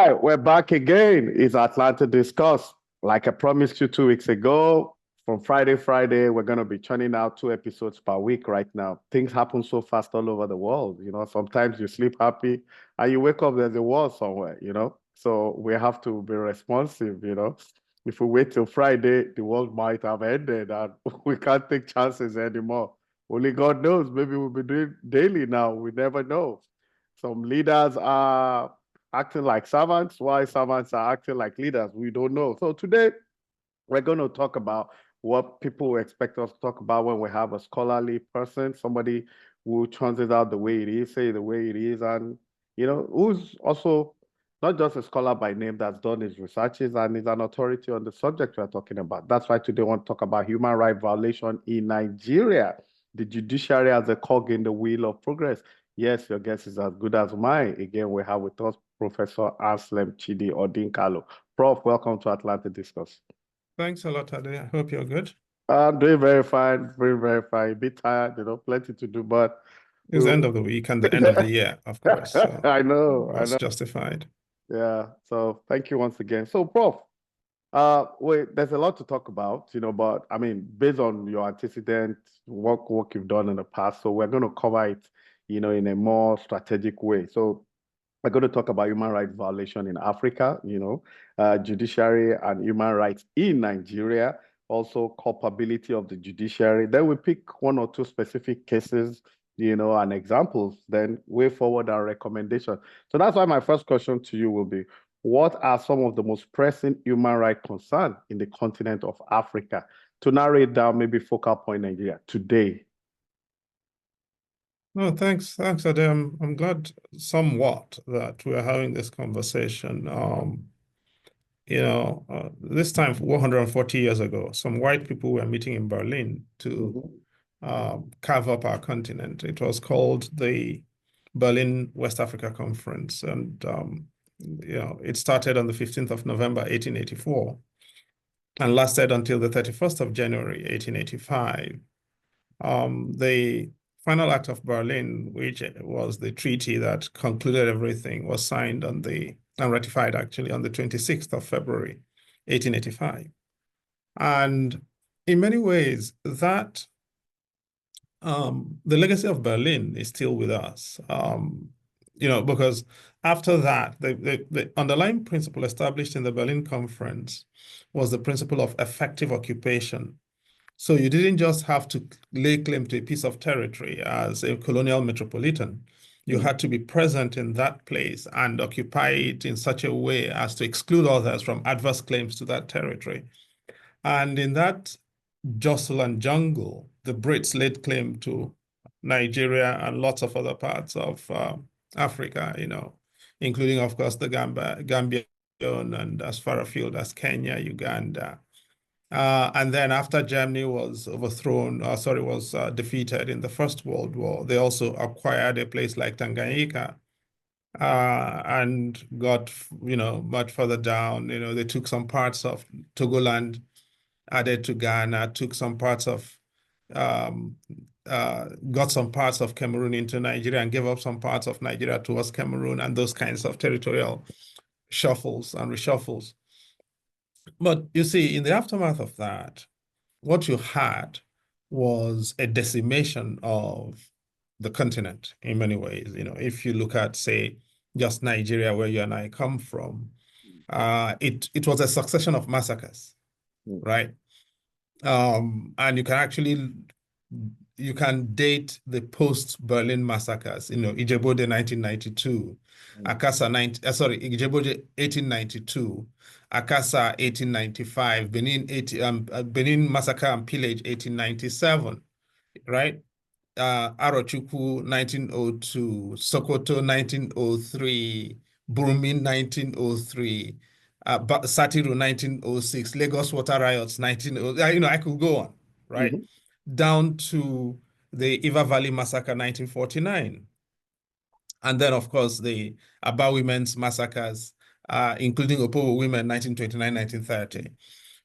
right, we're back again. It's Atlanta Discuss. Like I promised you 2 weeks ago, from Friday, we're going to be churning out 2 episodes per week right now. Things happen so fast all over the world. Sometimes you sleep happy and you wake up, there's a war somewhere. So we have to be responsive. If we wait till Friday, the world might have ended and we can't take chances anymore. Only God knows. Maybe we'll be doing daily now. We never know. Some leaders are acting like servants, while servants are acting like leaders. We don't know. So today we're going to talk about what people expect us to talk about when we have a scholarly person, somebody who turns it out the way it is, say the way it is, and who's also not just a scholar by name that's done his researches and is an authority on the subject we're talking about. That's why today I want to talk about human rights violation in Nigeria, the judiciary as a cog in the wheel of progress. Yes, your guess is as good as mine. Again, we have with us Professor Chidi Odinkalu. Prof, welcome to Atlanta Discuss. Thanks a lot, Ade. I hope you're good. I'm doing very fine, very fine. A bit tired, plenty to do, but it's the end of the week and the end of the year, of course. So I know. it's justified. Yeah. So thank you once again. So, Prof, there's a lot to talk about, but I mean, based on your antecedent work you've done in the past, so we're going to cover it, in a more strategic way. So we're going to talk about human rights violation in Africa, judiciary and human rights in Nigeria, also culpability of the judiciary. Then we pick one or two specific cases, and examples, then way forward our recommendation. So that's why my first question to you will be, what are some of the most pressing human rights concerns in the continent of Africa? To narrow it down, maybe focal point Nigeria today. No, thanks, Adam. I'm glad somewhat that we're having this conversation. This time 140 years ago, some white people were meeting in Berlin to carve up our continent. It was called the Berlin West Africa Conference, and it started on the 15th of November, 1884, and lasted until the 31st of January, 1885. The final act of Berlin, which was the treaty that concluded everything, was signed and ratified actually on the 26th of February, 1885. And in many ways, that the legacy of Berlin is still with us, because after that, the underlying principle established in the Berlin Conference was the principle of effective occupation. So you didn't just have to lay claim to a piece of territory as a colonial metropolitan. You had to be present in that place and occupy it in such a way as to exclude others from adverse claims to that territory. And in that jostle and jungle, the Brits laid claim to Nigeria and lots of other parts of Africa, including, of course, the Gambia and as far afield as Kenya, Uganda. And then after Germany was defeated in the First World War, they also acquired a place like Tanganyika and got, much further down. They took some parts of Togoland, added to Ghana, took some parts of, got some parts of Cameroon into Nigeria and gave up some parts of Nigeria towards Cameroon, and those kinds of territorial shuffles and reshuffles. But you see, in the aftermath of that, what you had was a decimation of the continent in many ways. If you look at, say, just Nigeria, where you and I come from, it was a succession of massacres, right? And you can date the post-Berlin massacres, Ijebode 1992, Ijebode 1892, Akasa 1895, Benin massacre and pillage 1897, right? Arochukwu 1902, Sokoto 1903, Burmi 1903, Satiru 1906, Lagos water riots 1900. I could go on, right? Down to the Iva Valley massacre 1949. And then, of course, the Aba women's massacres, including Opobo women 1929, 1930,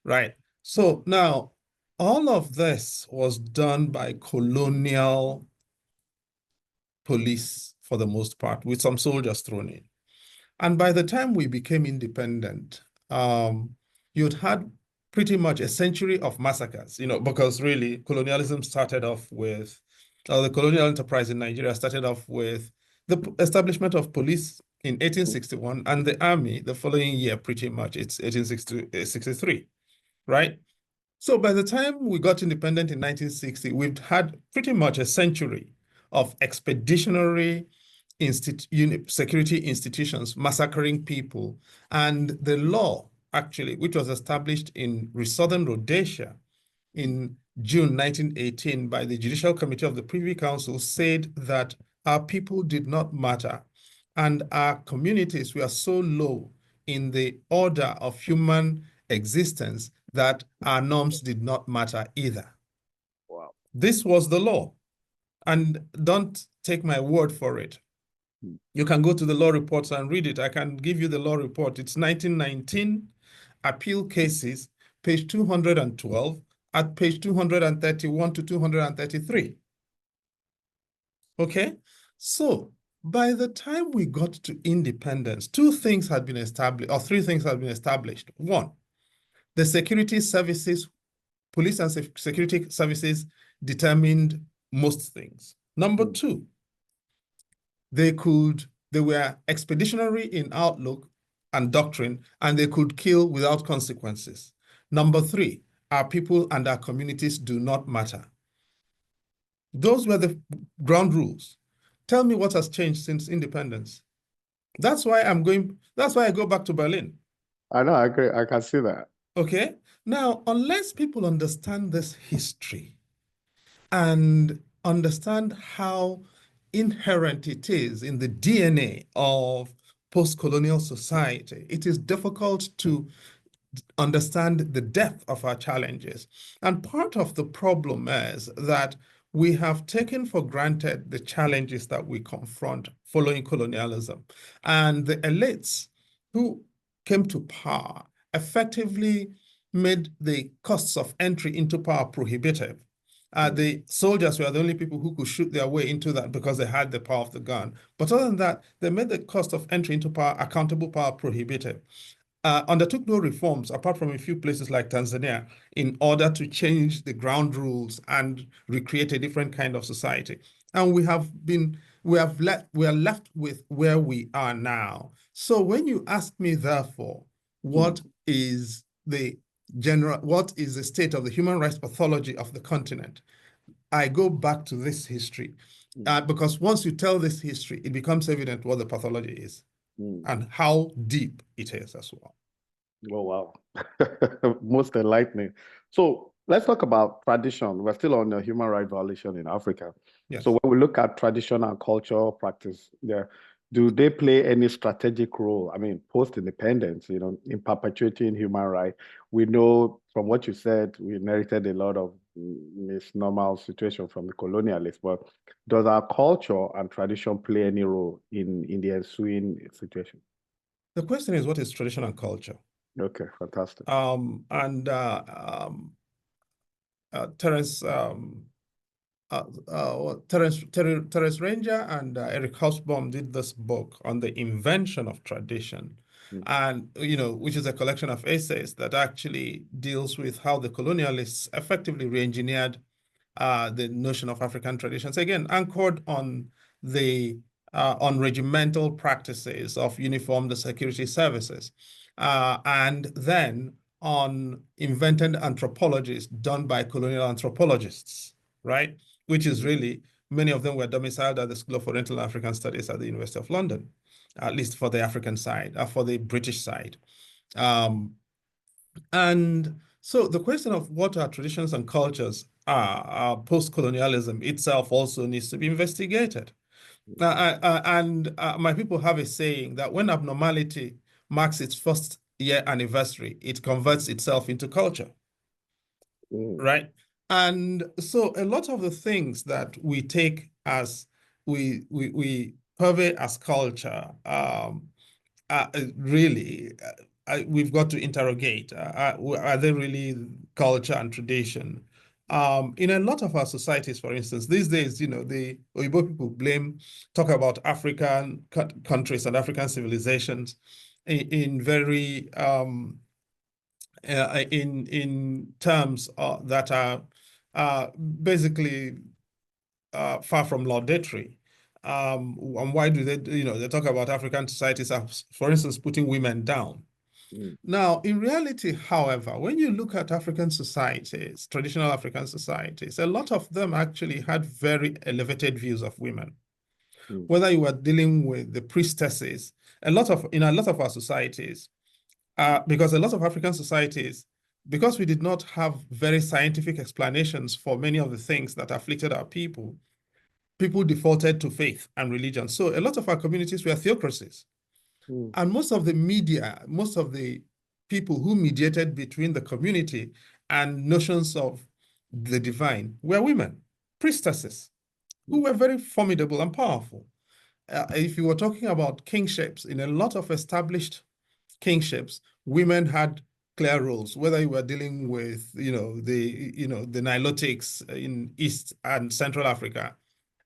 right? So now, all of this was done by colonial police for the most part, with some soldiers thrown in. And by the time we became independent, you'd had pretty much a century of massacres, because really colonialism started off with, the colonial enterprise in Nigeria started off with the establishment of police in 1861 and the army the following year, pretty much, it's 1863, right? So by the time we got independent in 1960, we've had pretty much a century of expeditionary security institutions massacring people. And the law, actually, which was established in Southern Rhodesia in June 1918 by the Judicial Committee of the Privy Council, said that our people did not matter and our communities were so low in the order of human existence that our norms did not matter either. Wow. This was the law. And don't take my word for it. You can go to the law reports and read it. I can give you the law report. It's 1919 appeal cases, page 212, at page 231 to 233. Okay? So by the time we got to independence, two things had been established, or three things had been established. One, the security services, police and security services determined most things. Number two, they were expeditionary in outlook and doctrine, and they could kill without consequences. Number three, our people and our communities do not matter. Those were the ground rules. Tell me what has changed since independence. That's why I go back to Berlin. I know, I agree. I can see that. Okay. Now, unless people understand this history and understand how inherent it is in the DNA of post-colonial society, it is difficult to understand the depth of our challenges. And part of the problem is that we have taken for granted the challenges that we confront following colonialism. And the elites who came to power effectively made the costs of entry into power prohibitive. The soldiers were the only people who could shoot their way into that because they had the power of the gun. But other than that, they made the cost of entry into power, accountable power, prohibitive. Undertook no reforms apart from a few places like Tanzania in order to change the ground rules and recreate a different kind of society. And we are left with where we are now. So when you ask me, therefore, what is the state of the human rights pathology of the continent, I go back to this history, because once you tell this history, it becomes evident what the pathology is and how deep it is as well. Oh, wow. Most enlightening. So let's talk about tradition. We're still on the human rights violation in Africa. Yes. So when we look at tradition and cultural practice there, do they play any strategic role? I mean, post-independence, in perpetuating human rights? We know from what you said, we inherited a lot of misnormal situation from the colonialists, but does our culture and tradition play any role in the ensuing situation? The question is, what is tradition and culture? Okay, fantastic. Terence Ranger and Eric Hobsbawm did this book on the invention of tradition, and which is a collection of essays that actually deals with how the colonialists effectively re-engineered the notion of African traditions, again anchored on the on regimental practices of uniformed security services, and then on invented anthropologies done by colonial anthropologists, right? Which is really, many of them were domiciled at the School of Oriental and African Studies at the University of London, at least for the African side, for the British side. And so the question of what our traditions and cultures are, post-colonialism itself also needs to be investigated. And my people have a saying that when abnormality marks its first year anniversary, it converts itself into culture, right? And so a lot of the things that we take as, we purvey as culture, really, we've got to interrogate, are they really culture and tradition? In a lot of our societies, for instance, these days, the Oyibo people talk about African countries and African civilizations in very in terms that are basically far from laudatory. And why do they talk about African societies as, for instance, putting women down? Now, in reality, however, when you look at African societies, traditional African societies, a lot of them actually had very elevated views of women. Whether you were dealing with the priestesses, in a lot of our societies, because a lot of African societies, because we did not have very scientific explanations for many of the things that afflicted our people defaulted to faith and religion. So a lot of our communities were theocracies. And most of the media, most of the people who mediated between the community and notions of the divine were women, priestesses, who were very formidable and powerful. If you were talking about kingships, in a lot of established kingships, women had clear roles, whether you were dealing with, the Nilotics in East and Central Africa,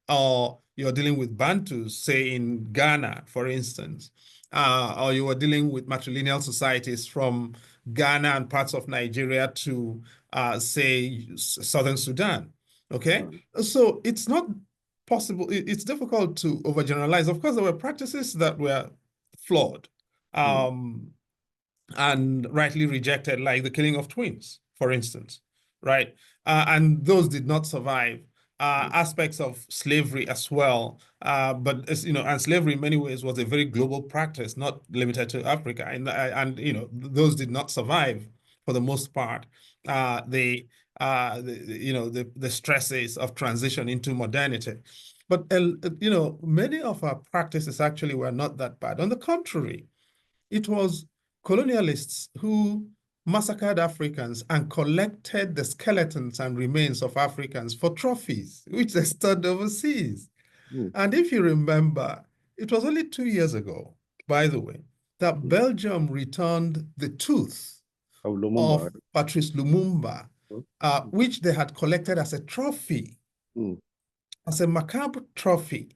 or you're dealing with Bantus, say in Ghana, for instance, or you were dealing with matrilineal societies from Ghana and parts of Nigeria to, say, Southern Sudan. Okay, so it's not possible. It's difficult to overgeneralize. Of course, there were practices that were flawed and rightly rejected, like the killing of twins, for instance, right? And those did not survive. Aspects of slavery as well, but and slavery in many ways was a very global practice, not limited to Africa, and those did not survive for the most part. The stresses of transition into modernity, but many of our practices actually were not that bad. On the contrary, it was colonialists who massacred Africans and collected the skeletons and remains of Africans for trophies, which they stored overseas. And if you remember, it was only 2 years ago, by the way, that Belgium returned the tooth of Patrice Lumumba, which they had collected as a trophy, as a macabre trophy,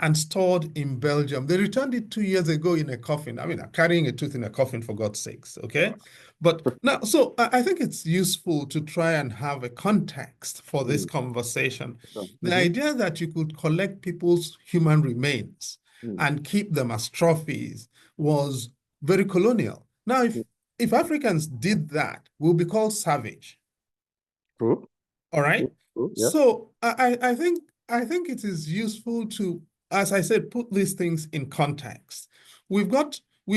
and stored in Belgium. They returned it 2 years ago in a coffin. I mean, carrying a tooth in a coffin, for God's sakes, okay? But now, so I think it's useful to try and have a context for this conversation. The idea that you could collect people's human remains and keep them as trophies was very colonial. Now, if Africans did that, we'll be called savage. True. All right? True. Yeah. So I think it is useful to, as I said, put these things in context. We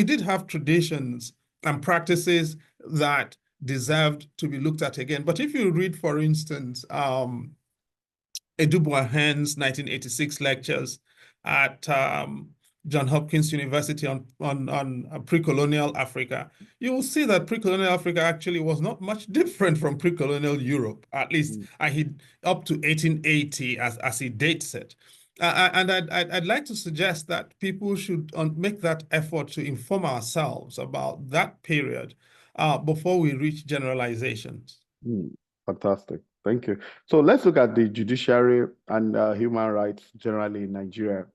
did have traditions and practices that deserved to be looked at again. But if you read, for instance, Eduboahen's 1986 lectures at John Hopkins University on pre-colonial Africa, you will see that pre-colonial Africa actually was not much different from pre-colonial Europe, at least up to 1880 as he dates it. And I'd like to suggest that people should make that effort to inform ourselves about that period before we reach generalizations. Fantastic. Thank you. So let's look at the judiciary and human rights generally in Nigeria.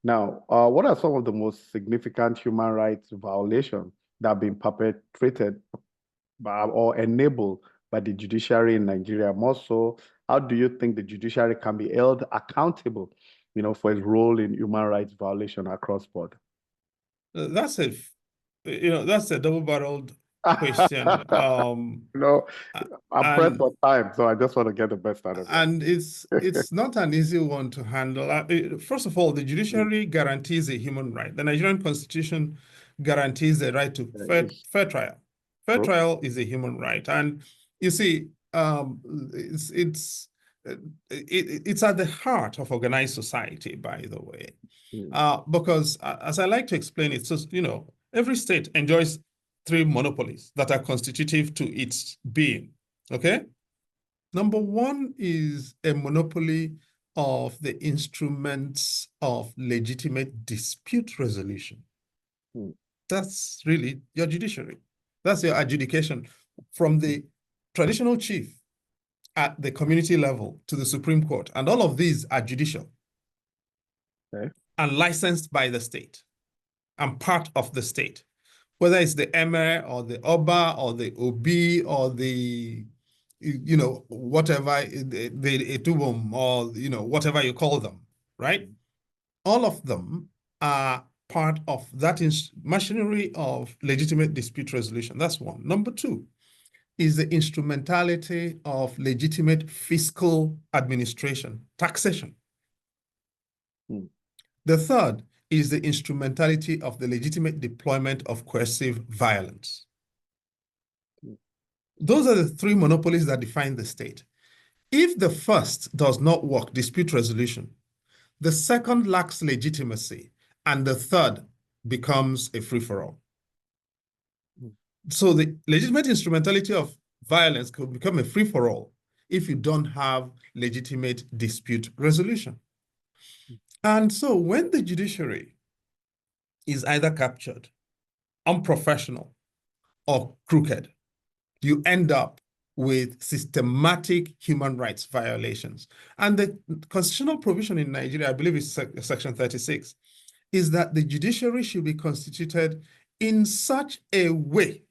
Now, what are some of the most significant human rights violations that have been perpetrated or enabled by the judiciary in Nigeria? More so, how do you think the judiciary can be held accountable, for its role in human rights violation across board? That's a double-barreled question. I'm pressed for time, so I just want to get the best out of it. And it's not an easy one to handle. First of all, the judiciary guarantees a human right. The Nigerian Constitution guarantees the right to fair trial. Fair trial is a human right, and you see, it's at the heart of organized society, by the way, because as I like to explain it, so every state enjoys 3 monopolies that are constitutive to its being. Okay. Number 1 is a monopoly of the instruments of legitimate dispute resolution. That's really your judiciary. That's your adjudication from the traditional chief at the community level to the Supreme Court. And all of these are judicial and licensed by the state and part of the state, whether it's the Emir or the Oba or the Obi or the, whatever, the Etubum or, whatever you call them, right? All of them are part of that machinery of legitimate dispute resolution. That's one. Number two is the instrumentality of legitimate fiscal administration, taxation. The third is the instrumentality of the legitimate deployment of coercive violence. Those are the three monopolies that define the state. If the first does not work, dispute resolution, the second lacks legitimacy, and the third becomes a free-for-all. So the legitimate instrumentality of violence could become a free-for-all if you don't have legitimate dispute resolution. And so when the judiciary is either captured, unprofessional, or crooked, you end up with systematic human rights violations. And the constitutional provision in Nigeria, I believe it's section 36, is that the judiciary should be constituted in such a way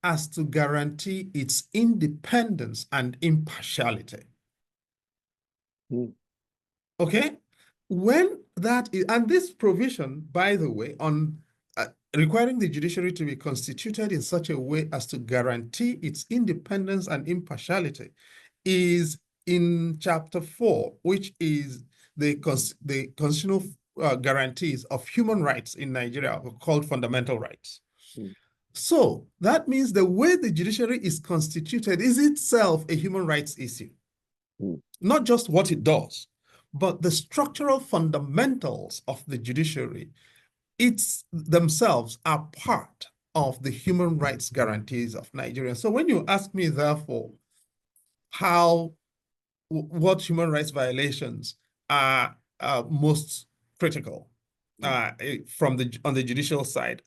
as to guarantee its independence and impartiality. Okay? When that is, and this provision, by the way, on requiring the judiciary to be constituted in such a way as to guarantee its independence and impartiality is in Chapter 4, which is the constitutional guarantees of human rights in Nigeria, called fundamental rights. So that means the way the judiciary is constituted is itself a human rights issue. Not just what it does, but the structural fundamentals of the judiciary, themselves are part of the human rights guarantees of Nigeria. So when you ask me, therefore, what human rights violations are most critical on the judicial side,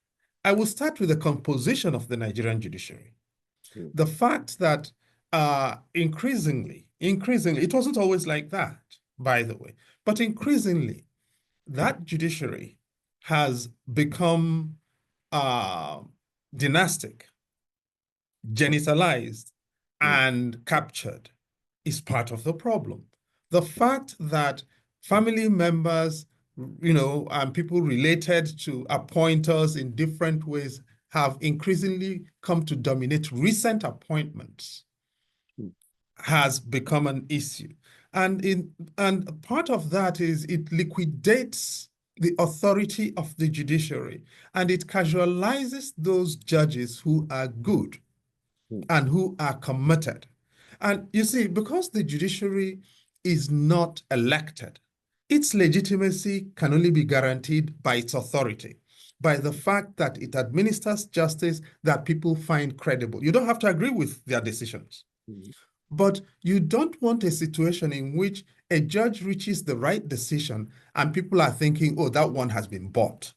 I will start with the composition of the Nigerian judiciary. The fact that increasingly, it wasn't always like that, by the way, but increasingly, that judiciary has become dynastic, genitalized, and captured is part of the problem. The fact that family members, and people related to appointers in different ways have increasingly come to dominate recent appointments has become an issue. And part of that is it liquidates the authority of the judiciary, and it casualizes those judges who are good and who are committed. And you see, because the judiciary is not elected, its legitimacy can only be guaranteed by its authority, by the fact that it administers justice that people find credible. You don't have to agree with their decisions. But you don't want a situation in which a judge reaches the right decision and people are thinking, oh, that one has been bought.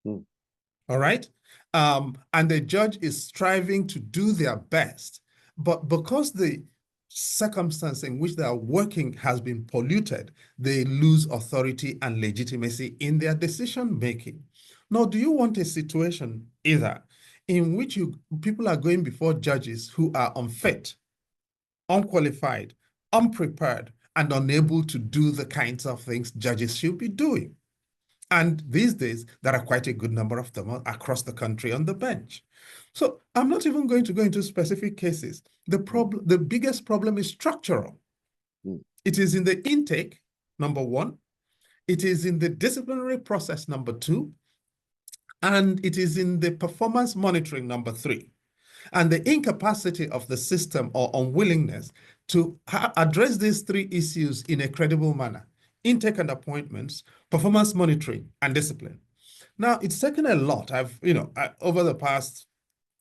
All right? And the judge is striving to do their best. But because the circumstance in which they are working has been polluted, they lose authority and legitimacy in their decision-making. Now, do you want a situation either in which people are going before judges who are unfit, unqualified, unprepared, and unable to do the kinds of things judges should be doing? And these days, there are quite a good number of them across the country on the bench. So I'm not even going to go into specific cases. The biggest problem is structural. It is in the intake, number one. It is in the disciplinary process, number two. And it is in the performance monitoring, number three. And the incapacity of the system or unwillingness to address these three issues in a credible manner: intake and appointments, performance monitoring, and discipline. Now, it's taken a lot. Over the past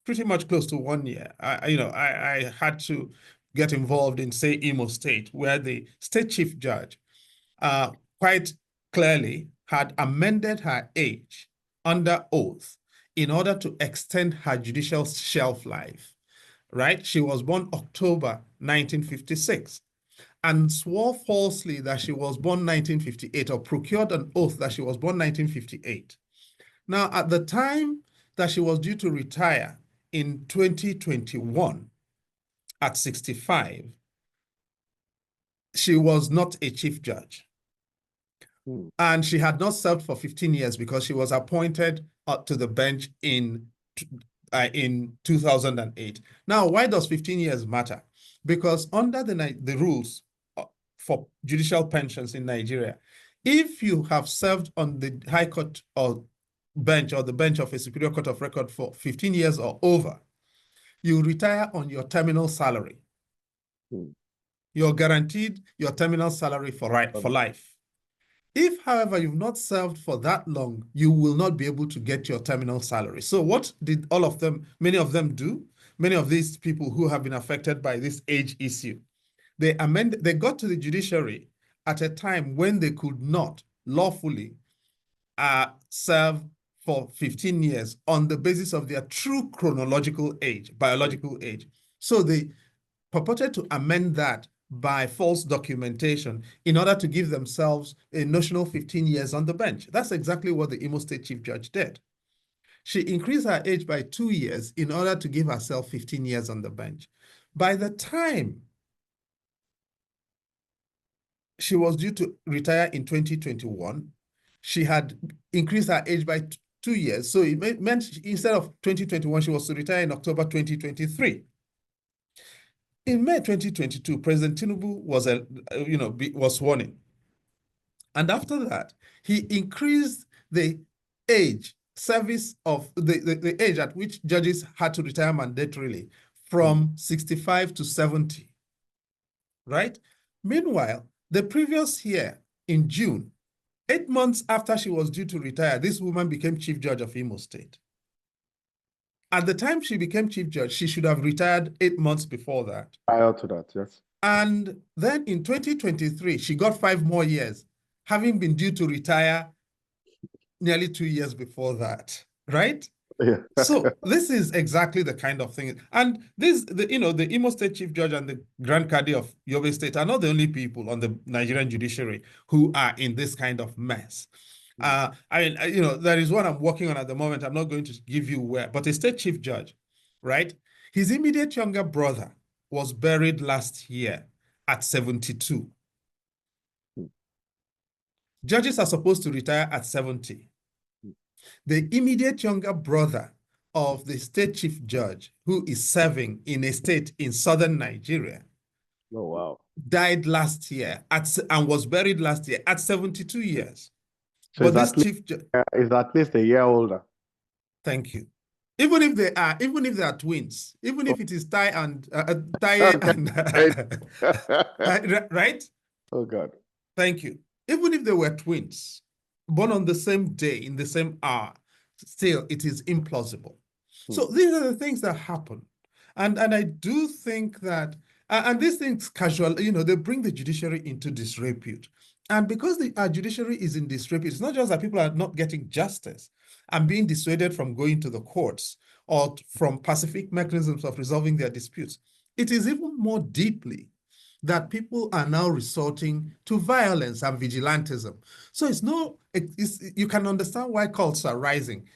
pretty much close to 1 year, I had to get involved in, say, Imo State, where the state chief judge quite clearly had amended her age under oath in order to extend her judicial shelf life, right? She was born October 1956 and swore falsely that she was born 1958 or procured an oath that she was born 1958. Now, at the time that she was due to retire in 2021 at 65, she was not a chief judge. And she had not served for 15 years because she was appointed to the bench in 2008. Now, why does 15 years matter? Because under the rules for judicial pensions in Nigeria, if you have served on the High Court or bench or the bench of a Superior Court of Record for 15 years or over, you retire on your terminal salary. You're guaranteed your terminal salary for life. If, however, you've not served for that long, you will not be able to get your terminal salary. So what did many of them do? Many of these people who have been affected by this age issue, they got to the judiciary at a time when they could not lawfully serve for 15 years on the basis of their true chronological age, biological age. So they purported to amend that by false documentation in order to give themselves a notional 15 years on the bench. That's exactly what the Imo State Chief Judge did. She increased her age by 2 years in order to give herself 15 years on the bench. By the time she was due to retire in 2021, she had increased her age by 2 years. So it meant instead of 2021, she was to retire in October 2023. In May 2022, President Tinubu was sworn in. And after that, he increased the age service of the age at which judges had to retire mandatorily from 65 to 70, right? Meanwhile, the previous year in June, 8 months after she was due to retire, this woman became Chief Judge of Imo State. At the time she became Chief Judge, she should have retired 8 months before that. Prior to that, yes. And then in 2023, she got 5 more years, having been due to retire nearly 2 years before that, right? Yeah. So this is exactly the kind of thing. And the Imo State Chief Judge and the Grand Cadi of Yobe State are not the only people on the Nigerian judiciary who are in this kind of mess. There is one I'm working on at the moment. I'm not going to give you where, but a state chief judge, right? His immediate younger brother was buried last year at 72. Judges are supposed to retire at 70. The immediate younger brother of the state chief judge, who is serving in a state in southern Nigeria, died last year and was buried last year at 72 years. So but this chief judge is at least a year older. Thank you. Even if they are twins, even if it is Ty and right? Oh God. Thank you. Even if they were twins, born on the same day, in the same hour, still it is implausible. So these are the things that happen. And I do think that, and these things they bring the judiciary into disrepute. And because our judiciary is in disrepute, it's not just that people are not getting justice and being dissuaded from going to the courts or from pacific mechanisms of resolving their disputes. It is even more deeply that people are now resorting to violence and vigilantism. So you can understand why cults are rising,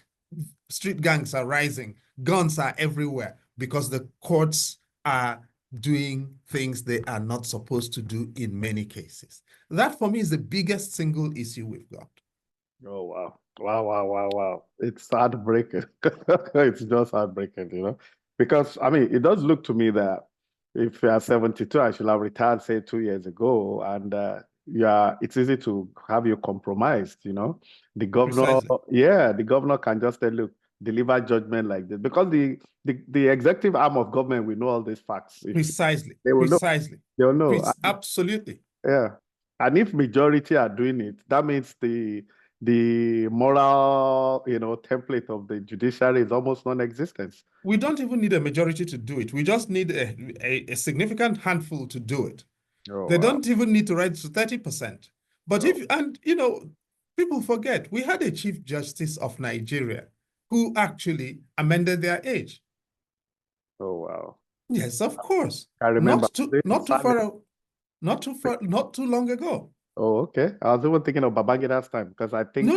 street gangs are rising, guns are everywhere, because the courts are doing things they are not supposed to do in many cases. That for me is the biggest single issue we've got. Oh, wow. Wow. It's heartbreaking. It's just heartbreaking, because, it does look to me that if you are 72, I should have retired, say, 2 years ago, and it's easy to have you compromised, The governor, Precisely. the governor can just say, look, deliver judgment like this, because the executive arm of government will know all these facts. Precisely. They will Precisely. They'll know. Absolutely. Yeah. And if majority are doing it, that means the moral, template of the judiciary is almost non-existent. We don't even need a majority to do it. We just need a significant handful to do it. They don't even need to rise to 30%. But people forget, we had a Chief Justice of Nigeria who actually amended their age. Oh, wow. Yes, of course. I remember. Not too long ago. Oh, okay. I was even thinking of Babangida's time because I think.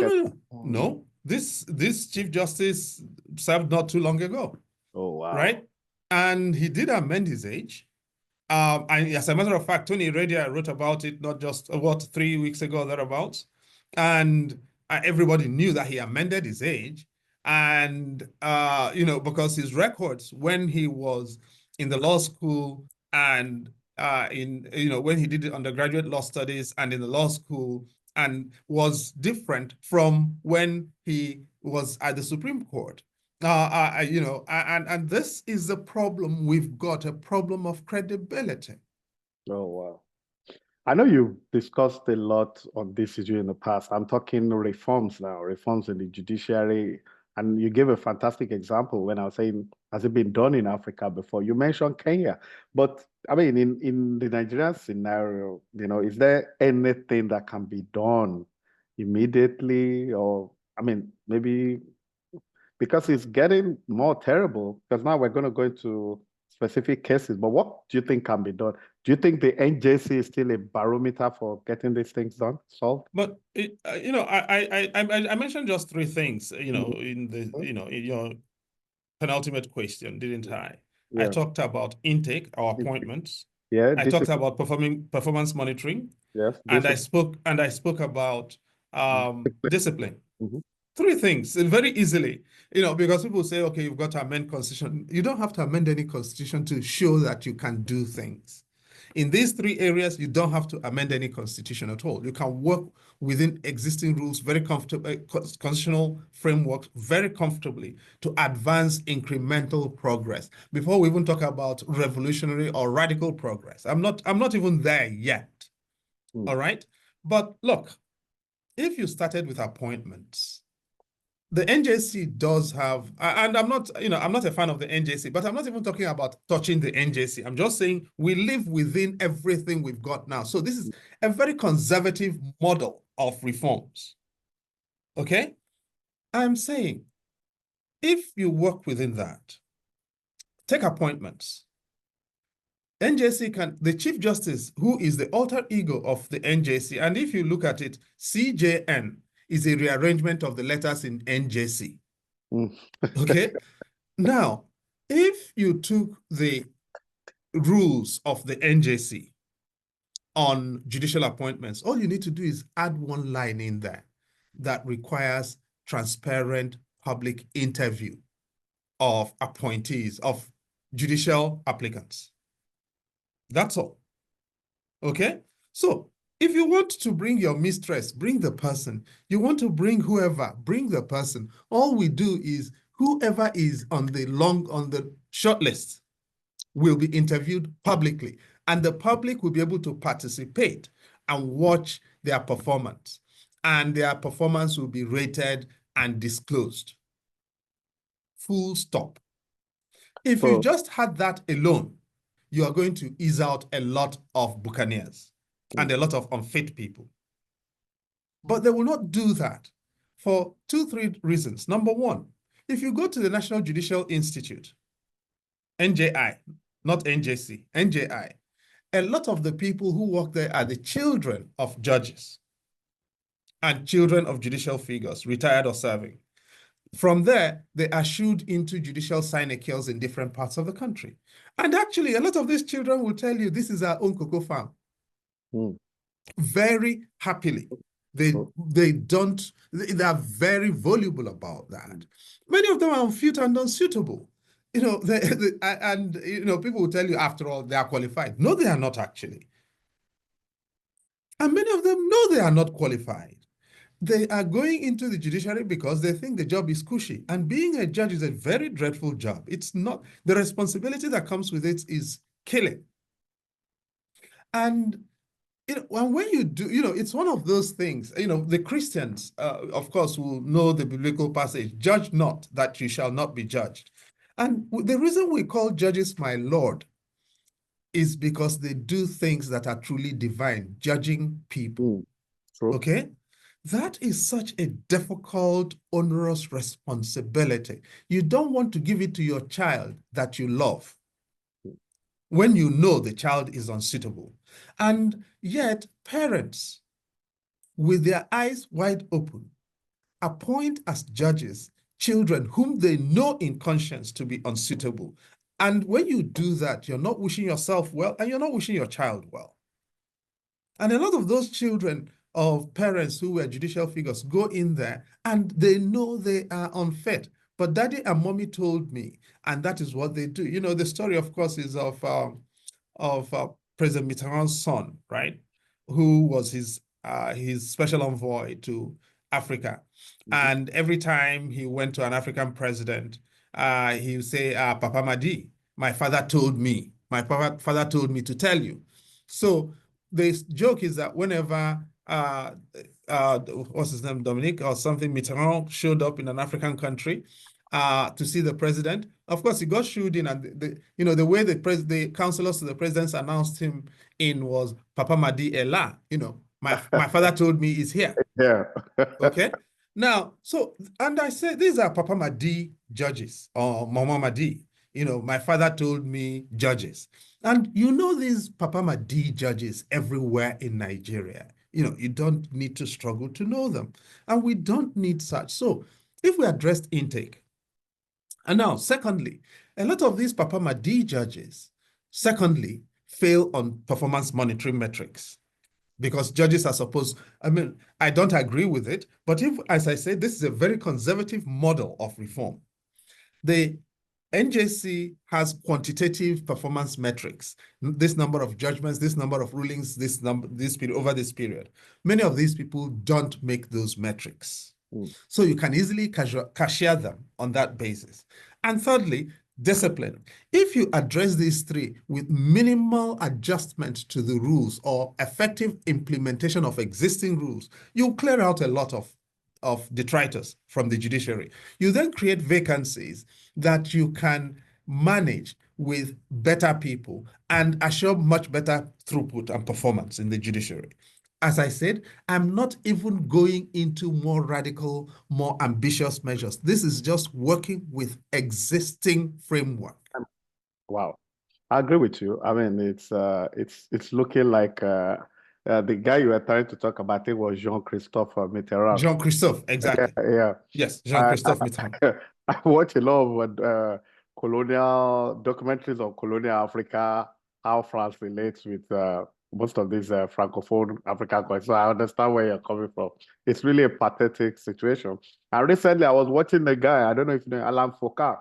No. This Chief Justice served not too long ago. Oh, wow. Right? And he did amend his age. And as a matter of fact, Tony Radia wrote about it not just 3 weeks ago, thereabouts. And everybody knew that he amended his age. And, because his records when he was in the law school and when he did the undergraduate law studies and in the law school and was different from when he was at the Supreme Court. And this is the problem. We've got a problem of credibility. Oh, wow. I know you've discussed a lot on this issue in the past. I'm talking reforms now, reforms in the judiciary. And you gave a fantastic example when I was saying, has it been done in Africa before? You mentioned Kenya. But I mean, in the Nigerian scenario, is there anything that can be done immediately? Or, I mean, maybe because it's getting more terrible, because now we're going to go into specific cases. But what do you think can be done? Do you think the NJC is still a barometer for getting these things done, solved? But I mentioned just three things, in your penultimate question, didn't I? Yeah. I talked about intake, our appointments. Yeah. I talked about performance monitoring. Yes. And I spoke about discipline. Mm-hmm. Three things very easily, because people say, okay, you've got to amend constitution. You don't have to amend any constitution to show that you can do things. In these three areas, you don't have to amend any constitution at all. You can work within existing rules, very comfortable, constitutional frameworks, very comfortably to advance incremental progress. Before we even talk about revolutionary or radical progress, I'm not even there yet. All right, but look, if you started with appointments, the NJC does have, and I'm not a fan of the NJC, but I'm not even talking about touching the NJC. I'm just saying we live within everything we've got now. So this is a very conservative model of reforms. Okay? I'm saying if you work within that, take appointments. NJC the Chief Justice, who is the alter ego of the NJC, and if you look at it, CJN is a rearrangement of the letters in NJC. Okay? Now, if you took the rules of the NJC on judicial appointments, all you need to do is add one line in there that requires transparent public interview of appointees, of judicial applicants. That's all. Okay? So if you want to bring your mistress, bring the person. You want to bring whoever, bring the person. All we do is whoever is on the short list will be interviewed publicly, and the public will be able to participate and watch their performance, and their performance will be rated and disclosed. Full stop. If you just had that alone, you are going to ease out a lot of buccaneers and a lot of unfit people. But they will not do that for 2-3 reasons. Number one, if you go to the National Judicial Institute, NJI, not NJC, NJI, a lot of the people who work there are the children of judges and children of judicial figures, retired or serving. From there, they are shooed into judicial sinecures in different parts of the country. And actually, a lot of these children will tell you, this is our own cocoa farm. Very happily. They are very voluble about that. Many of them are unfit and unsuitable. People will tell you, after all, they are qualified. No, they are not actually. And many of them know they are not qualified. They are going into the judiciary because they think the job is cushy. And being a judge is a very dreadful job. It's not, the responsibility that comes with it is killing. And when you do, it's one of those things, the Christians, of course, will know the biblical passage, judge not that you shall not be judged. And the reason we call judges my Lord is because they do things that are truly divine, judging people. Okay? That is such a difficult, onerous responsibility. You don't want to give it to your child that you love. when you know the child is unsuitable. And yet parents, with their eyes wide open, appoint as judges children whom they know in conscience to be unsuitable. And when you do that, you're not wishing yourself well and you're not wishing your child well. And a lot of those children of parents who were judicial figures go in there and they know they are unfit. But daddy and mommy told me, and that is what they do. You know, the story, of course, is of President Mitterrand's son, right? Who was his special envoy to Africa. And every time he went to an African president, he would say, Papa Madi, my father told me, father told me to tell you. So the joke is that whenever what's his name, Dominique or something, Mitterrand showed up in an African country to see the president, of course he got shooed in, and the way the counselors to the presidents announced him in was Papa Madi Ella. My father told me he's here. Yeah. Okay. Now, and I said these are Papa Madi judges or Mama Madi. My father told me judges. And these Papa Madi judges everywhere in Nigeria. You don't need to struggle to know them. And we don't need such. So if we addressed intake, and now, secondly, a lot of these Papa Madi judges, secondly, fail on performance monitoring metrics. Because judges are supposed, I don't agree with it, but if, as I said, this is a very conservative model of reform. The NJC has quantitative performance metrics, this number of judgments, this number of rulings, over this period. Many of these people don't make those metrics. So you can easily cashier them on that basis. And thirdly, discipline. If you address these three with minimal adjustment to the rules or effective implementation of existing rules, you'll clear out a lot of detritus from the judiciary. You then create vacancies that you can manage with better people and assure much better throughput and performance in the judiciary. As I said, I'm not even going into more radical, more ambitious measures. This is just working with existing framework. Wow, I agree with you. I mean, it's looking like the guy you were trying to talk about, it was Jean-Christophe Mitterrand. Jean-Christophe, exactly. Yeah. Yes, Jean-Christophe Mitterrand. I watch a lot of colonial documentaries on colonial Africa, how France relates with most of these Francophone African countries. So I understand where you're coming from. It's really a pathetic situation. And recently I was watching the guy, I don't know if you know Alain Foucault.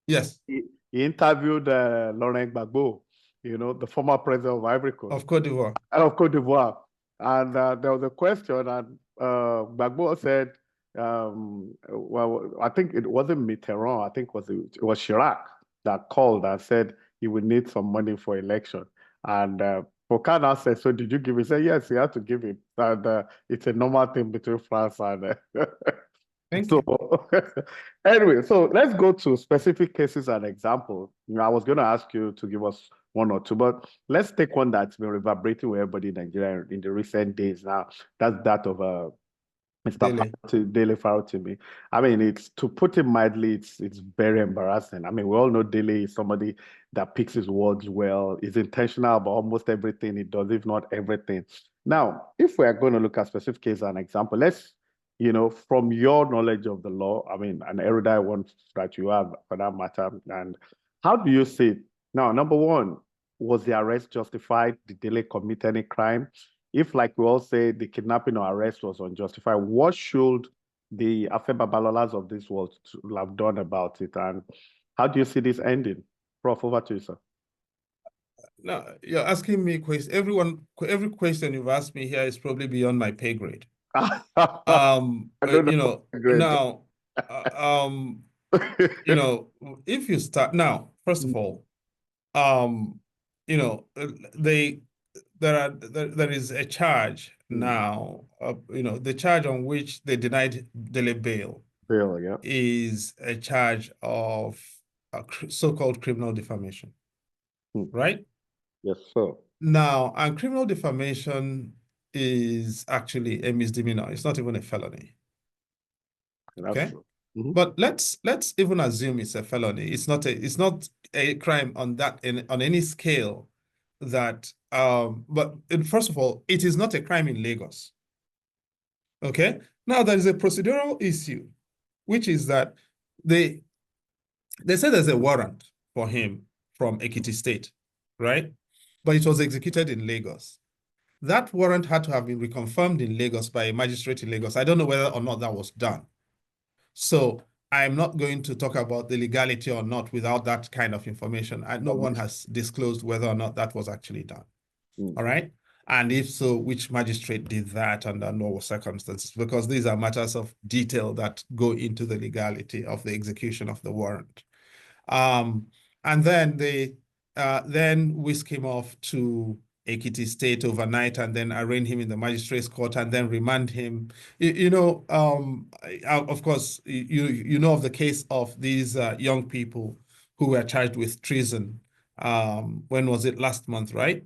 Yes. He interviewed Laurent Gbagbo, the former president of Ivory Coast. Of Cote d'Ivoire. Of Cote d'Ivoire. And there was a question, and Gbagbo said, well, I think it wasn't Mitterrand, I think it was Chirac that called and said he would need some money for election. And Foucault now said, so did you give it? He said, yes, he had to give it. And it's a normal thing between France and... Thank you. Anyway, so let's go to specific cases and examples. I was going to ask you to give us one or two, but let's take one that's been reverberating with everybody in Nigeria in the recent days now. That's that of Mr. Dele Farotimi. I mean, it's, to put it mildly, it's very embarrassing. I mean, we all know Dele is somebody that picks his words well, is intentional about almost everything he does, if not everything. Now, if we are going to look at specific case and example, let's, from your knowledge of the law, I mean, an erudite one that you have for that matter, and how do you see it? Now, number one, was the arrest justified? Did Dele commit any crime? If, like we all say, the kidnapping or arrest was unjustified, what should the Afe Babalolas of this world have done about it? And how do you see this ending? Prof, over to you, sir. Now, you're asking me questions. Every question you've asked me here is probably beyond my pay grade. Now, if you start now, first of all, there is a charge now, the charge on which they denied Dele bail yeah, is a charge of so-called criminal defamation, right? Yes, sir. Now, and criminal defamation is actually a misdemeanor. It's not even a felony. That's okay? True. But let's even assume it's a felony. It's not a crime on any scale that but first of all, it is not a crime in Lagos. Okay? Now there is a procedural issue, which is that they say there's a warrant for him from Ekiti State, right? But it was executed in Lagos. That warrant had to have been reconfirmed in Lagos by a magistrate in Lagos. I don't know whether or not that was done. So I'm not going to talk about the legality or not without that kind of information. No one has disclosed whether or not that was actually done. All right. And if so, which magistrate did that and under what circumstances? Because these are matters of detail that go into the legality of the execution of the warrant. And then they then whisk him off to Ekiti State overnight and then arraign him in the magistrate's court and then remand him. Of course, you know of the case of these young people who were charged with treason. When was it? Last month, right?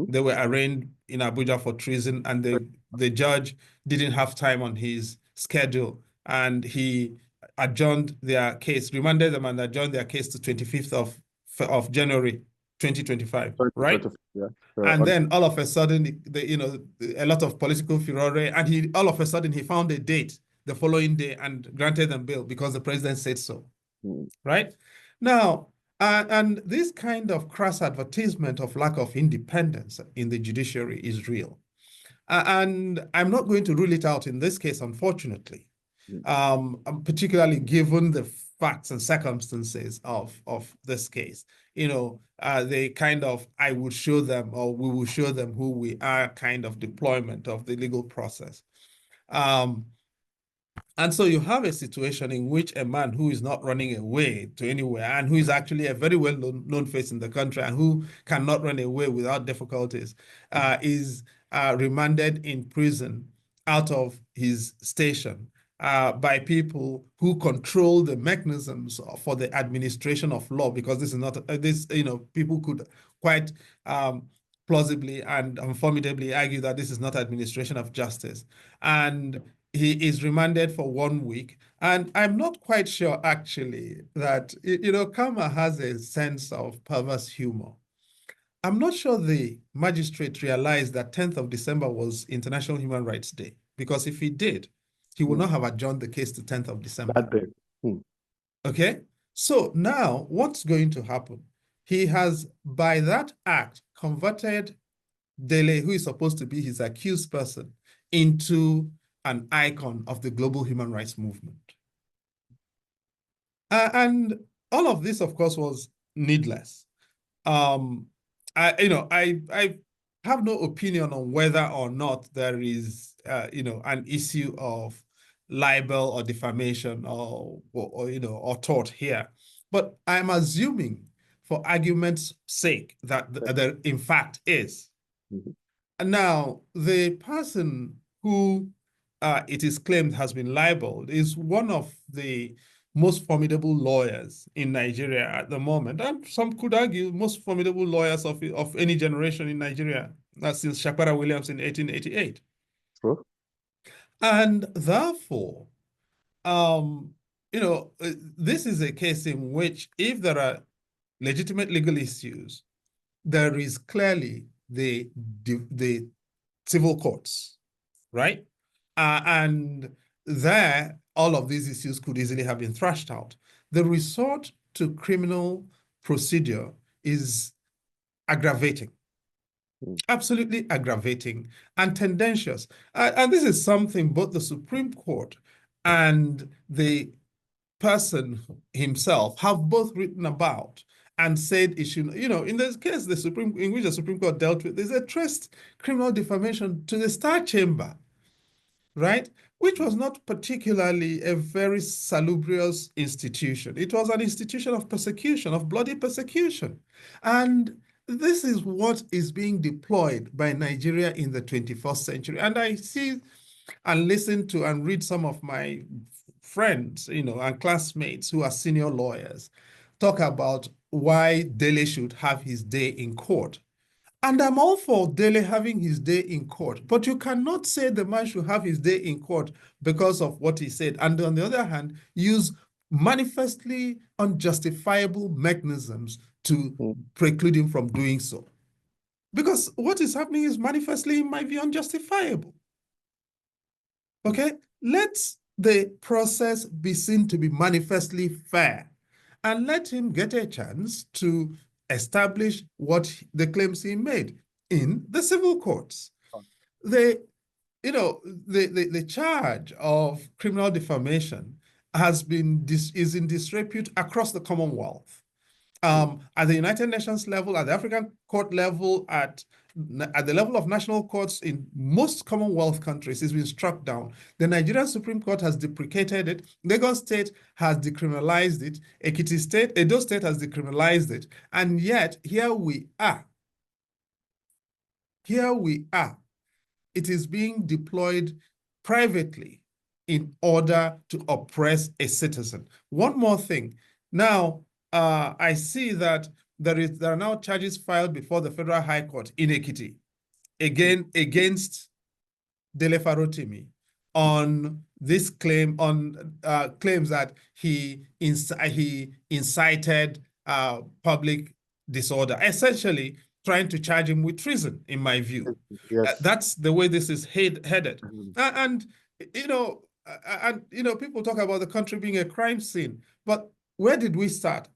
They were arraigned in Abuja for treason, and the judge didn't have time on his schedule, and he adjourned their case, remanded them and adjourned their case to 25th of January 2025, right? Yeah. And then all of a sudden, a lot of political furore, and all of a sudden he found a date the following day and granted them bail because the president said so, right? Now, and this kind of crass advertisement of lack of independence in the judiciary is real. And I'm not going to rule it out in this case, unfortunately, particularly given the facts and circumstances of this case. The kind of I will show them or we will show them who we are kind of deployment of the legal process. And so you have a situation in which a man who is not running away to anywhere and who is actually a very well-known face in the country and who cannot run away without difficulties is remanded in prison out of his station by people who control the mechanisms for the administration of law, because this is not people could quite plausibly and formidably argue that this is not administration of justice. And he is remanded for 1 week. And I'm not quite sure, actually, that, Kama has a sense of perverse humor. I'm not sure the magistrate realized that 10th of December was International Human Rights Day, because if he did, he would not have adjourned the case to 10th of December. That day. Okay? So now what's going to happen? He has, by that act, converted Dele, who is supposed to be his accused person, into an icon of the global human rights movement. And all of this, of course, was needless. I have no opinion on whether or not there is, an issue of libel or defamation or tort here. But I'm assuming, for argument's sake, that there in fact is. Now, the person who it is claimed has been libeled is one of the most formidable lawyers in Nigeria at the moment, and some could argue most formidable lawyers of any generation in Nigeria since Shapara Williams in 1888. True. And therefore, this is a case in which if there are legitimate legal issues, there is clearly the civil courts, right? And there, all of these issues could easily have been thrashed out. The resort to criminal procedure is aggravating, absolutely aggravating and tendentious. And this is something both the Supreme Court and the person himself have both written about and said it should, in this case, in which the Supreme Court dealt with, there's a traced criminal defamation to the Star Chamber, right? Which was not particularly a very salubrious institution. It was an institution of persecution, of bloody persecution. And this is what is being deployed by Nigeria in the 21st century. And I see and listen to and read some of my friends, and classmates who are senior lawyers talk about why Dele should have his day in court. And I'm all for Dele having his day in court, but you cannot say the man should have his day in court because of what he said. And on the other hand, use manifestly unjustifiable mechanisms to preclude him from doing so. Because what is happening is manifestly, in my view, unjustifiable. Okay? Let the process be seen to be manifestly fair, and let him get a chance to establish what the claims he made in the civil courts. The charge of criminal defamation is in disrepute across the Commonwealth. At the United Nations level, at the African court level, at the level of national courts in most Commonwealth countries, it's been struck down. The Nigerian Supreme Court has deprecated it. Lagos State has decriminalized it. Ekiti State, Edo State has decriminalized it. And yet, here we are. Here we are. It is being deployed privately in order to oppress a citizen. One more thing. Now, I see that there are now charges filed before the Federal High Court in Ekiti, again against Dele Farotimi on this claim, on claims that he incited public disorder, essentially trying to charge him with treason, in my view. Yes. That's the way this is headed. And people talk about the country being a crime scene, but where did we start?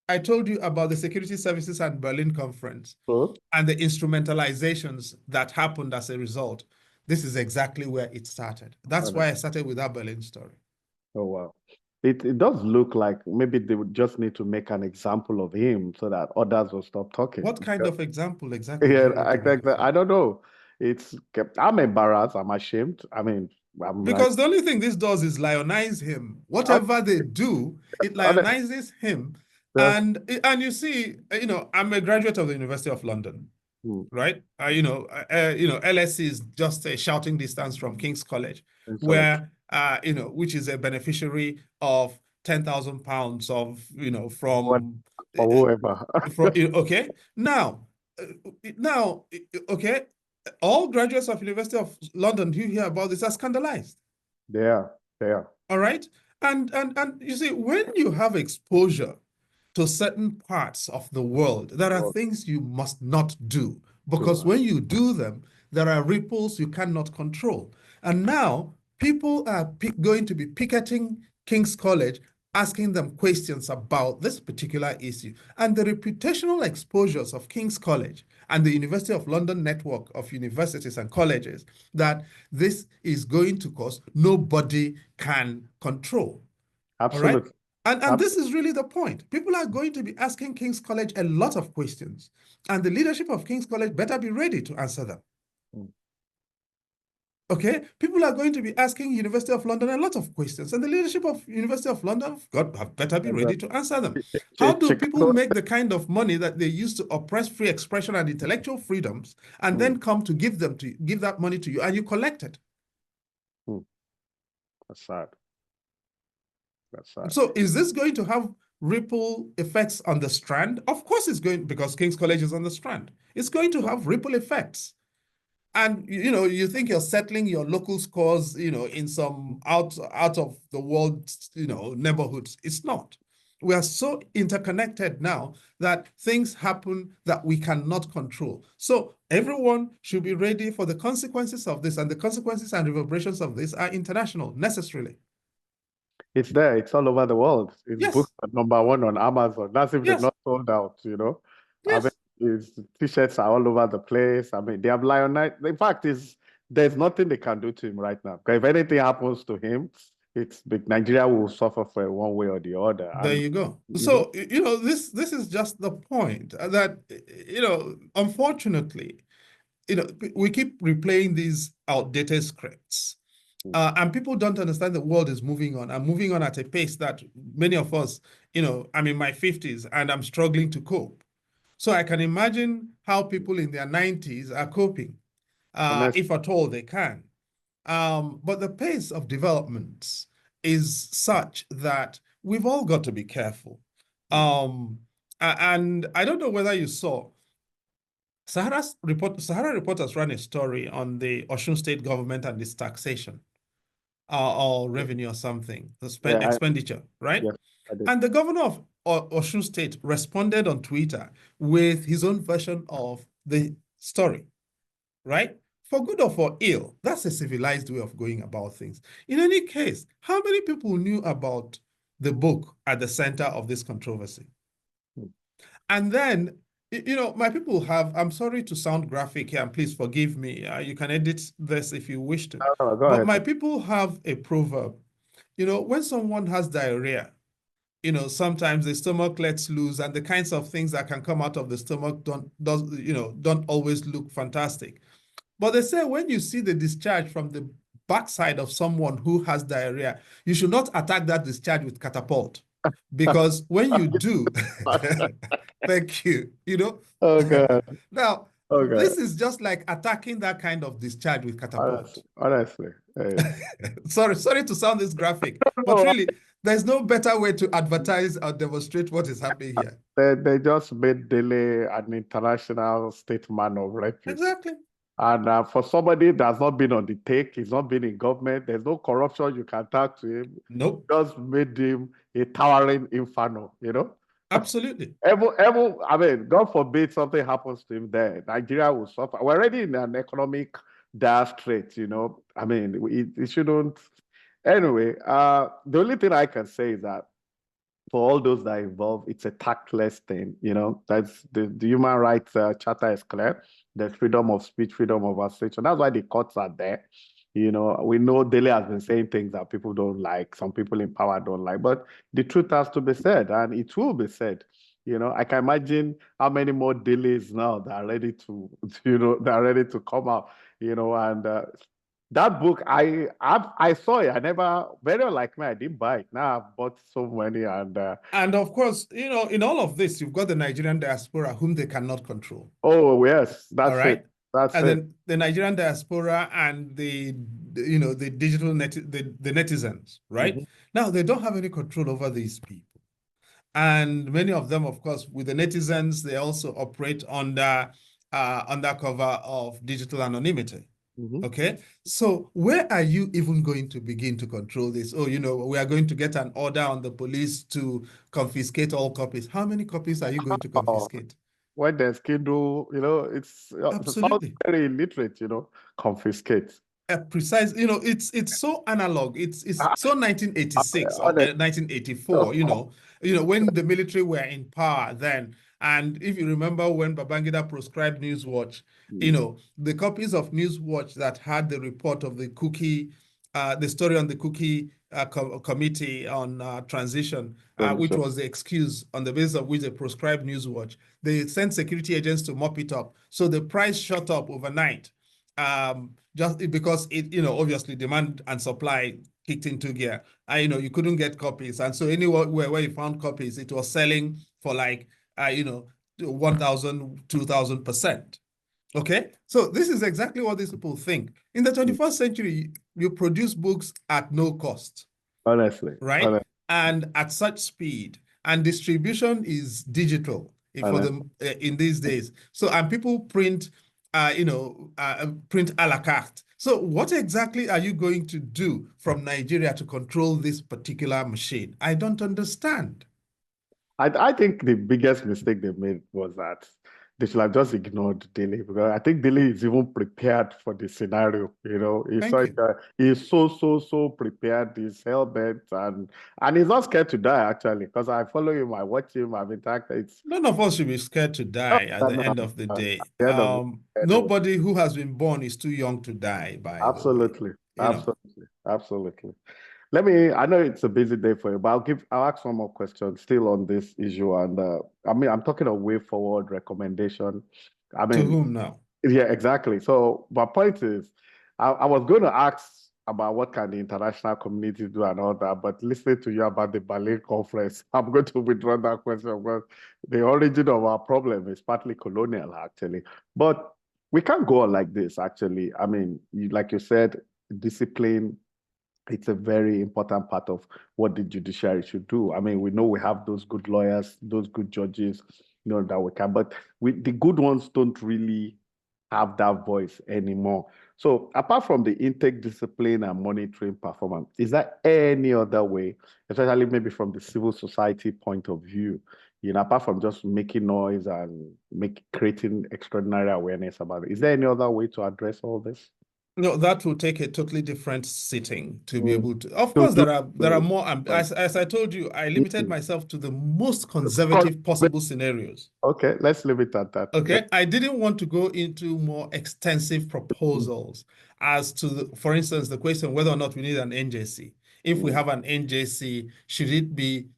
I told you about the security services and Berlin conference and the instrumentalizations that happened as a result. This is exactly where it started. That's why I started with that Berlin story. Oh, wow. It does look like maybe they would just need to make an example of him so that others will stop talking. What kind of example exactly? Yeah, I don't know. I'm embarrassed. I'm ashamed. I mean, because the only thing this does is lionize him. Whatever they do, it lionizes him. And you see, I'm a graduate of the University of London, right? LSE is just a shouting distance from King's College, where which is a beneficiary of £10,000 of from whoever. Okay, now, okay, all graduates of University of London who hear about this are scandalized. Yeah. All right, and you see, when you have exposure to certain parts of the world, there are things you must not do, because when you do them, there are ripples you cannot control. And now people are going to be picketing King's College, asking them questions about this particular issue. And the reputational exposures of King's College and the University of London network of universities and colleges that this is going to cause, nobody can control. Absolutely. All right? And this is really the point. People are going to be asking King's College a lot of questions, and the leadership of King's College better be ready to answer them. Okay, people are going to be asking University of London a lot of questions, and the leadership of University of London better be ready to answer them. How do people make the kind of money that they use to oppress free expression and intellectual freedoms, and then come to give that money to you, and you collect it? That's sad. That's sad. So is this going to have ripple effects on the Strand? Of course it's going, because King's College is on the Strand. It's going to have ripple effects. And, you think you're settling your local scores, in some out of the world, neighborhoods. It's not. We are so interconnected now that things happen that we cannot control. So everyone should be ready for the consequences of this, and the consequences and reverberations of this are international, necessarily. It's there. It's all over the world. It's booked at #1 on Amazon. That's if they're not sold out, Yes. I mean, T-shirts are all over the place. I mean, they have lionized. In fact, there's nothing they can do to him right now. Because if anything happens to him, Nigeria will suffer for one way or the other. There you go. So, this is just the point that, unfortunately, we keep replaying these outdated scripts. And people don't understand the world is moving on. I'm moving on at a pace that many of us, I'm in my 50s and I'm struggling to cope. So I can imagine how people in their 90s are coping, if at all they can. But the pace of developments is such that we've all got to be careful. And I don't know whether you saw Sahara Reporters ran a story on the Osun State government and its taxation or revenue or something, the Yeah, expenditure, right? yes, I did. And the governor of Osun State responded on Twitter with his own version of the story, right? For good or for ill, that's a civilized way of going about things. In any case, how many people knew about the book at the center of this controversy? Hmm. And then, my people have, I'm sorry to sound graphic here, and please forgive me. You can edit this if you wish to. No, go But ahead. my people have a proverb. When someone has diarrhea, sometimes the stomach lets loose, and the kinds of things that can come out of the stomach don't always look fantastic. But they say when you see the discharge from the backside of someone who has diarrhea, you should not attack that discharge with catapult. Because when you do, thank you, Oh God. now, Oh God. this is just like attacking that kind of discharge with catapult. Honestly. Sorry to sound this graphic, but No, really, there's no better way to advertise or demonstrate what is happening here. they just made Delhi an international state man of repute. Exactly. And for somebody that's not been on the take, he's not been in government, there's no corruption you can talk to him. Nope. Just made him a towering inferno. Absolutely. I mean, God forbid something happens to him there. Nigeria will suffer. We're already in an economic dire strait. I mean, it shouldn't. Anyway, the only thing I can say is that for all those that are involved, it's a tactless thing. That's the human rights charter is clear. There's freedom of speech, freedom of association. That's why the courts are there. We know Delhi has been saying things that people don't like, some people in power don't like, but the truth has to be said, and it will be said. I can imagine how many more Delhis now that are ready to, that are ready to come out, and that book, I saw it. I never, very unlike me, I didn't buy it. Now I've bought so many, and And of course, in all of this, you've got the Nigerian diaspora whom they cannot control. oh yes, All that's it. right. That's And it. then the Nigerian diaspora and the digital the netizens, right? Mhm. Now they don't have any control over these people. And many of them, of course, with the netizens, they also operate under cover of digital anonymity. Mhm. Okay, so where are you even going to begin to control this? Oh, we are going to get an order on the police to confiscate all copies. How many copies are you going to Oh, confiscate? when there's Kindle, it sounds Absolutely. very illiterate. Confiscate. Precise, it's so analog. It's Ah, so 1986 or honest. 1984, when the military were in power then. And if you remember when Babangida proscribed Newswatch, the copies of Newswatch that had the report of the story on the cookie committee on transition, which was the excuse on the basis of which they proscribed Newswatch, they sent security agents to mop it up. So the price shot up overnight. Just because obviously demand and supply kicked into gear. You couldn't get copies. And so anywhere where you found copies, it was selling for like, 1,000, 2,000%. Okay. So this is exactly what these people think. In the 21st century, you produce books at no cost, Honestly. right? And at such speed, and distribution is digital for Honestly. them in these days. So, and people print print a la carte. So what exactly are you going to do from Nigeria to control this particular machine? I don't understand. I think the biggest mistake they made was that they should have just ignored Delhi, because I think Delhi is even prepared for the scenario. Thank you. He's so prepared. He's hell bent, and he's not scared to die actually. Because I follow him, I watch him, I've interacted. It's None of us should be scared to die at no, the no, end of the at day. the end of the day. Nobody who has been born is too young to die, by the way. Absolutely, absolutely. I know it's a busy day for you, but I'll ask one more question still on this issue. And I mean, I'm talking a way forward recommendation. I To mean, whom now? yeah, exactly. So my point is, I was going to ask about what can the international community do and all that, but listening to you about the Berlin conference, I'm going to withdraw that question, because the origin of our problem is partly colonial, actually. But we can't go on like this, actually. I mean, like you said, discipline, it's a very important part of what the judiciary should do. I mean, we know we have those good lawyers, those good judges. that we can. But the good ones don't really have that voice anymore. So apart from the intake discipline and monitoring performance, is there any other way, especially maybe from the civil society point of view, apart from just making noise and creating extraordinary awareness about it, is there any other way to address all this? No, that will take a totally different sitting to be able to. Of So course, there are more. right. As I told you, I limited myself to the most conservative possible scenarios. Okay, let's leave it at that. Okay, I didn't want to go into more extensive proposals as to, for instance, the question whether or not we need an NJC. If we have an NJC, should it be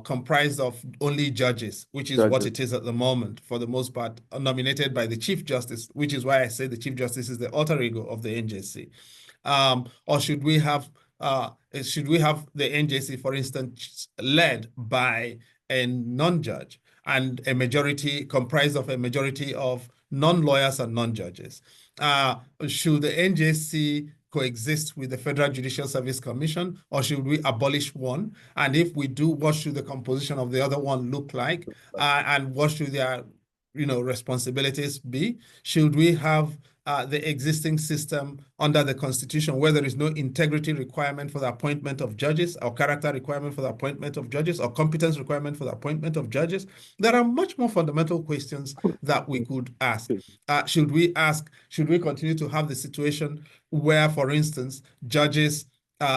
comprised of only judges, which is what it is at the moment, for the most part, nominated by the Chief Justice, which is why I say the Chief Justice is the alter ego of the NJC. Or should we have the NJC, for instance, led by a non-judge and a majority comprised of a majority of non-lawyers and non-judges? Should the NJC coexist with the Federal Judicial Service Commission, or should we abolish one? And if we do, what should the composition of the other one look like? And what should their responsibilities be? Should we have the existing system under the Constitution where there is no integrity requirement for the appointment of judges, or character requirement for the appointment of judges, or competence requirement for the appointment of judges? There are much more fundamental questions that we could ask. Should we continue to have the situation where, for instance, judges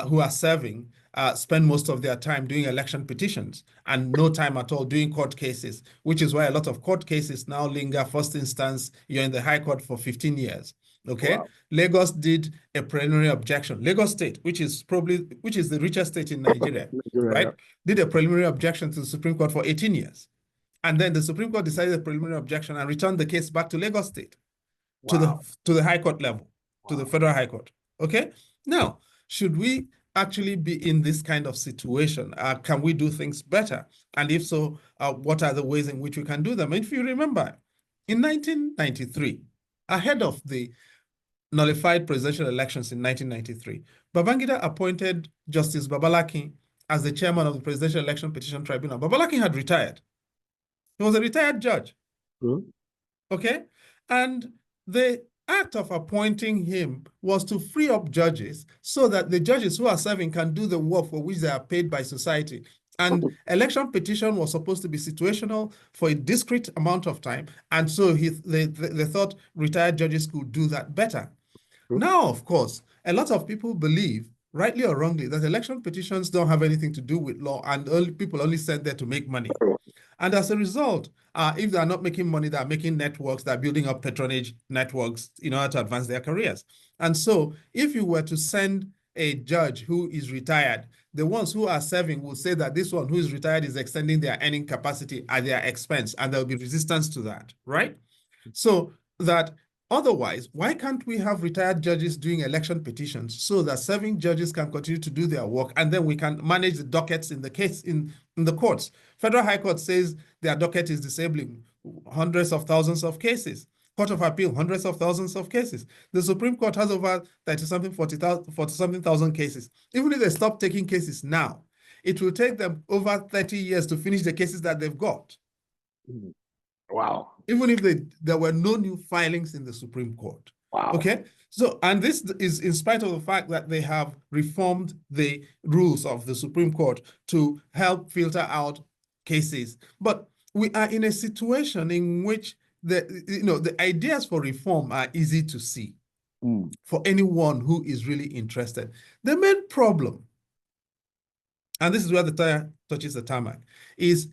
who are serving spend most of their time doing election petitions and no time at all doing court cases, which is why a lot of court cases now linger first instance, you're in the High Court for 15 years. Okay. Wow. Lagos did a preliminary objection. Lagos State, which is the richest state in Nigeria, right? Did a preliminary objection to the Supreme Court for 18 years. And then the Supreme Court decided a preliminary objection and returned the case back to Lagos State, wow, to the High Court level, wow, to the Federal High Court. Okay. Now, should we actually be in this kind of situation? Can we do things better? And if so, what are the ways in which we can do them? And if you remember, in 1993, ahead of the nullified presidential elections in 1993, Babangida appointed Justice Babalakin as the chairman of the Presidential Election Petition Tribunal. Babalakin had retired. He was a retired judge. Okay? And the act of appointing him was to free up judges so that the judges who are serving can do the work for which they are paid by society. And election petition was supposed to be situational for a discrete amount of time. And so they thought retired judges could do that better. Now, of course, a lot of people believe, rightly or wrongly, that election petitions don't have anything to do with law and people only sent there to make money. And as a result, if they are not making money, they are making networks, they're building up patronage networks in order to advance their careers. And so if you were to send a judge who is retired, the ones who are serving will say that this one who is retired is extending their earning capacity at their expense, and there will be resistance to that, right? So that otherwise, why can't we have retired judges doing election petitions so that serving judges can continue to do their work, and then we can manage the dockets in the case in the courts? Federal High Court says their docket is disabling hundreds of thousands of cases. Court of Appeal, hundreds of thousands of cases. The Supreme Court has over 40-something thousand cases. Even if they stop taking cases now, it will take them over 30 years to finish the cases that they've got. Wow. Even if there were no new filings in the Supreme Court. Wow. Okay. So, and this is in spite of the fact that they have reformed the rules of the Supreme Court to help filter out cases. But we are in a situation in which the ideas for reform are easy to see for anyone who is really interested. The main problem, and this is where the tire touches the tarmac, is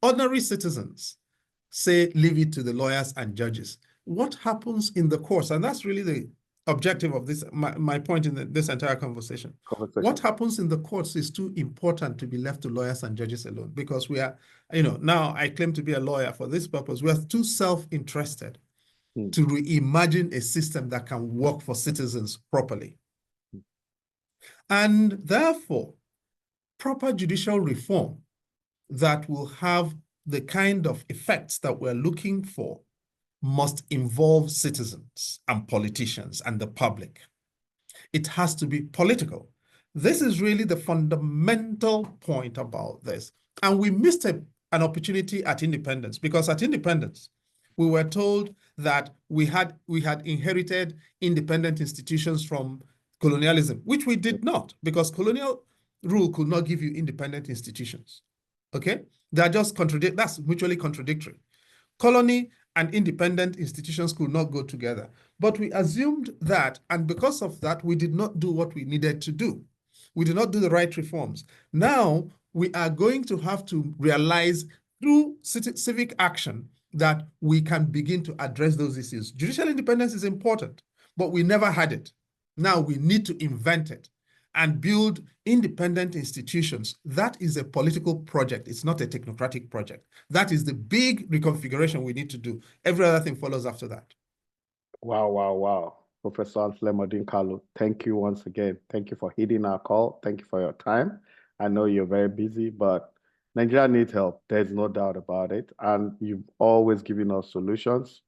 ordinary citizens say leave it to the lawyers and judges. What happens in the courts? And that's really the objective of this, my point in this entire conversation. What happens in the courts is too important to be left to lawyers and judges alone, because we are, now I claim to be a lawyer for this purpose. We are too self-interested to reimagine a system that can work for citizens properly. And therefore, proper judicial reform that will have the kind of effects that we're looking for must involve citizens and politicians and the public. It has to be political. This is really the fundamental point about this. And we missed a an opportunity at independence, because at independence, we were told that we had inherited independent institutions from colonialism, which we did not, because colonial rule could not give you independent institutions. Okay? That's mutually contradictory. Colony and independent institutions could not go together. But we assumed that, and because of that, we did not do what we needed to do. We did not do the right reforms. Now, we are going to have to realize through civic action that we can begin to address those issues. Judicial independence is important, but we never had it. Now we need to invent it and build independent institutions. That is a political project. It's not a technocratic project. That is the big reconfiguration we need to do. Every other thing follows after that. Wow, wow, wow. Professor Odinkalu, thank you once again. Thank you for heeding our call. Thank you for your time. I know you're very busy, but Nigeria needs help. There's no doubt about it. And you've always given us solutions.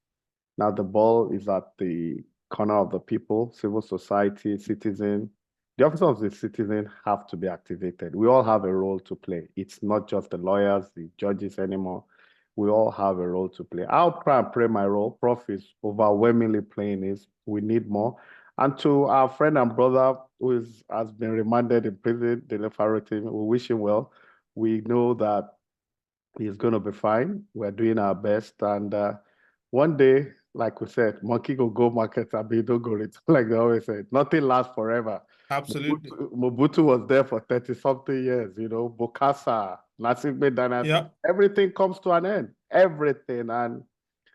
Now the ball is at the corner of the people, civil society, citizen. The office of the citizen have to be activated. We all have a role to play. It's not just the lawyers, the judges anymore. We all have a role to play. I'll try and play my role. Prof is overwhelmingly playing his. We need more. And to our friend and brother who has been remanded in prison, Farotimi, we wish him well. We know that he's going to be fine. We're doing our best. And one day, like we said, monkey go market, and don't go return, like they always say. Nothing lasts forever. Absolutely. Mobutu was there for 30-something years, Bokassa, Nasib Dynasty. Yeah. Everything comes to an end. Everything. And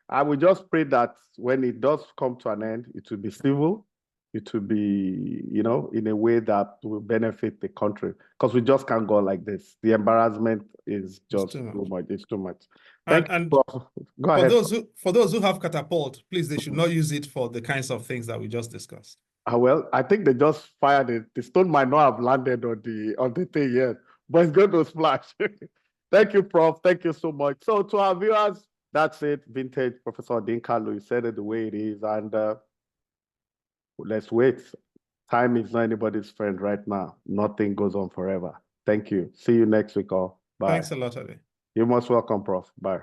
I will just pray that when it does come to an end, it will be civil. It will be, in a way that will benefit the country. Because we just can't go like this. The embarrassment is just too much. It's too much. Thank you. Go ahead. For those who have catapult, please, they should not use it for the kinds of things that we just discussed. Well, I think they just fired it. The stone might not have landed on the thing yet, but it's going to splash. Thank you, Prof. Thank you so much. So to our viewers, that's it. Vintage Professor Odinkalu, you said it the way it is, and let's wait. Time is not anybody's friend right now. Nothing goes on forever. Thank you. See you next week all. Bye. Thanks a lot, Ade. You're most welcome, Prof. Bye.